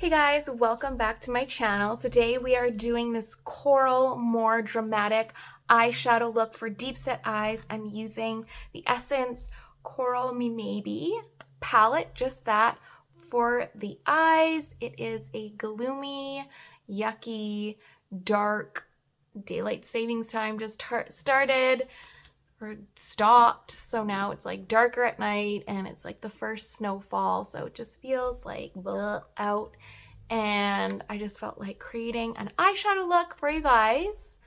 Hey guys, welcome back to my channel. Today we are doing this coral, more dramatic eyeshadow look for deep set eyes. I'm using the Essence Coral Me Maybe palette, just that, for the eyes. It is a gloomy, yucky, dark, daylight savings time just started or stopped, so now it's like darker at night and it's like the first snowfall, so it just feels like blah out, and I just felt like creating an eyeshadow look for you guys.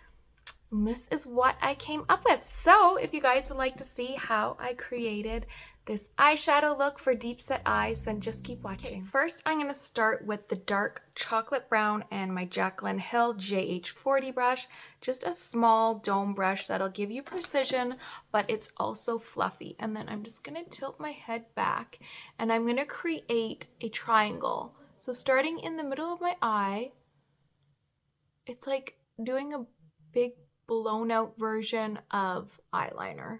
And this is what I came up with. So if you guys would like to see how I created this eyeshadow look for deep set eyes, then just keep watching. Okay, first I'm going to start with the dark chocolate brown and my Jaclyn Hill JH40 brush. Just a small dome brush that'll give you precision, but it's also fluffy. And then I'm just going to tilt my head back and I'm going to create a triangle. So starting in the middle of my eye, it's like doing a big blown out version of eyeliner.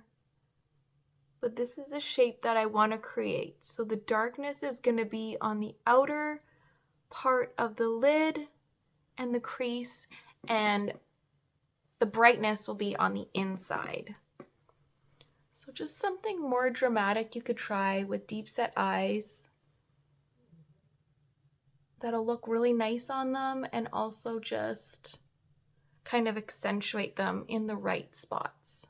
But this is a shape that I want to create. So the darkness is going to be on the outer part of the lid and the crease, and the brightness will be on the inside. So just something more dramatic you could try with deep set eyes that'll look really nice on them and also just kind of accentuate them in the right spots.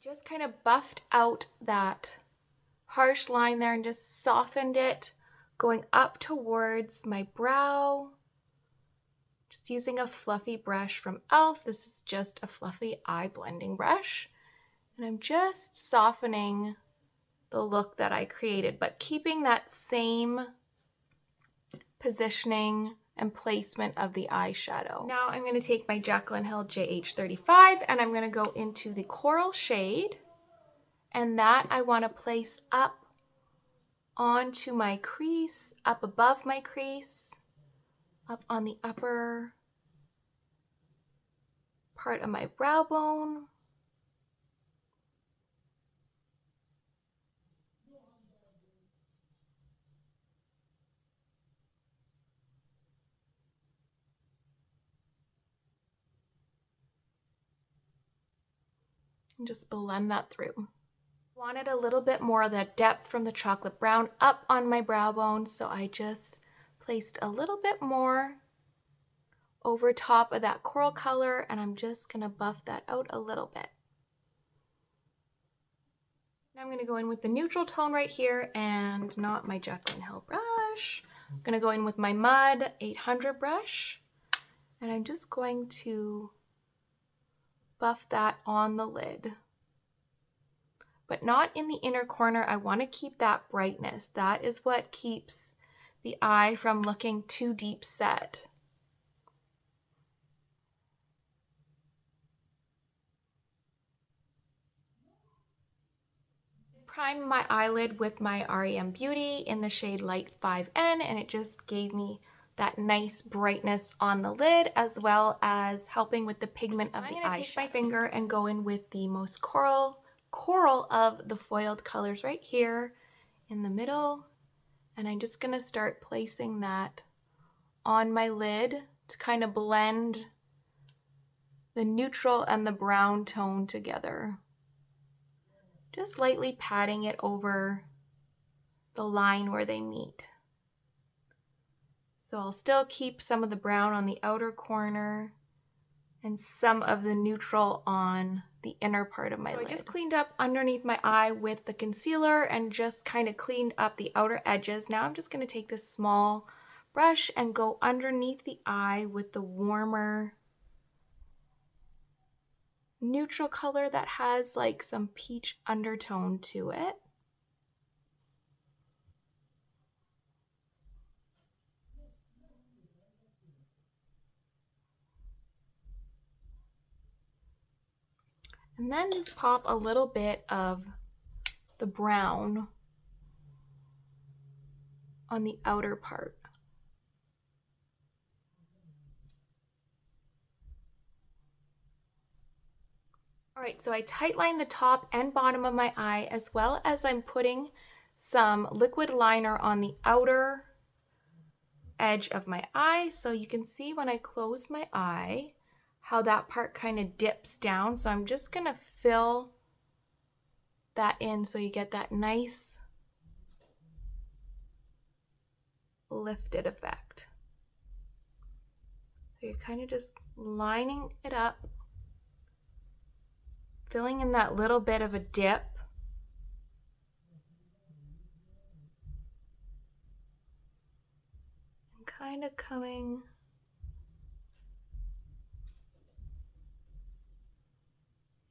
Just kind of buffed out that harsh line there and just softened it going up towards my brow. Just using a fluffy brush from e.l.f. This is just a fluffy eye blending brush. And I'm just softening the look that I created, but keeping that same positioning and placement of the eyeshadow. Now I'm going to take my Jaclyn Hill JH35 and I'm going to go into the coral shade, and that I want to place up onto my crease, up above my crease, up on the upper part of my brow bone. And just blend that through. Wanted a little bit more of that depth from the chocolate brown up on my brow bone, so I just placed a little bit more over top of that coral color, and I'm just gonna buff that out a little bit. Now I'm gonna go in with the neutral tone right here and not my Jaclyn Hill brush. I'm gonna go in with my Mud 800 brush, and I'm just going to buff that on the lid. But not in the inner corner. I want to keep that brightness. That is what keeps the eye from looking too deep set. Prime my eyelid with my REM Beauty in the shade Light 5N, and it just gave me that nice brightness on the lid, as well as helping with the pigment of the eyeshadow. I'm going to take my finger and go in with the most coral of the foiled colors right here in the middle, and I'm just going to start placing that on my lid to kind of blend the neutral and the brown tone together. Just lightly patting it over the line where they meet. So I'll still keep some of the brown on the outer corner and some of the neutral on the inner part of my lid. I just cleaned up underneath my eye with the concealer and just kind of cleaned up the outer edges. Now I'm just going to take this small brush and go underneath the eye with the warmer neutral color that has like some peach undertone to it. And then just pop a little bit of the brown on the outer part. All right, so I tightline the top and bottom of my eye, as well as I'm putting some liquid liner on the outer edge of my eye. So you can see when I close my eye, how that part kind of dips down. So I'm just gonna fill that in so you get that nice lifted effect. So you're kind of just lining it up, filling in that little bit of a dip. And kind of coming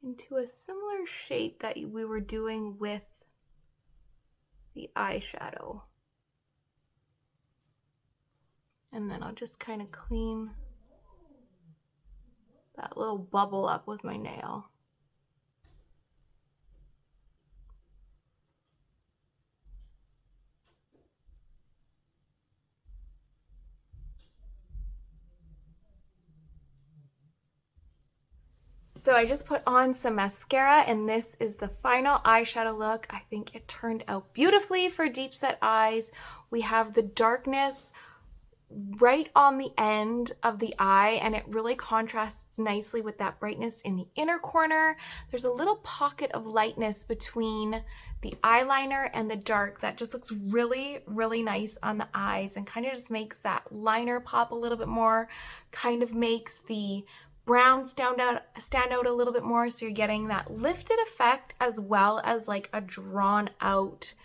into a similar shape that we were doing with the eyeshadow. And then I'll just kind of clean that little bubble up with my nail. So I just put on some mascara, and this is the final eyeshadow look. I think it turned out beautifully for deep set eyes. We have the darkness right on the end of the eye, and it really contrasts nicely with that brightness in the inner corner. There's a little pocket of lightness between the eyeliner and the dark that just looks really, really nice on the eyes and kind of just makes that liner pop a little bit more, kind of makes the brown stand out a little bit more, so you're getting that lifted effect as well as like a drawn out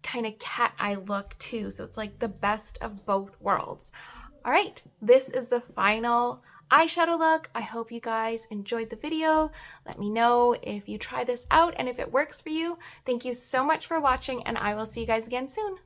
kind of cat eye look too. So it's like the best of both worlds. All right, this is the final eyeshadow look. I hope you guys enjoyed the video. Let me know if you try this out and if it works for you. Thank you so much for watching, and I will see you guys again soon.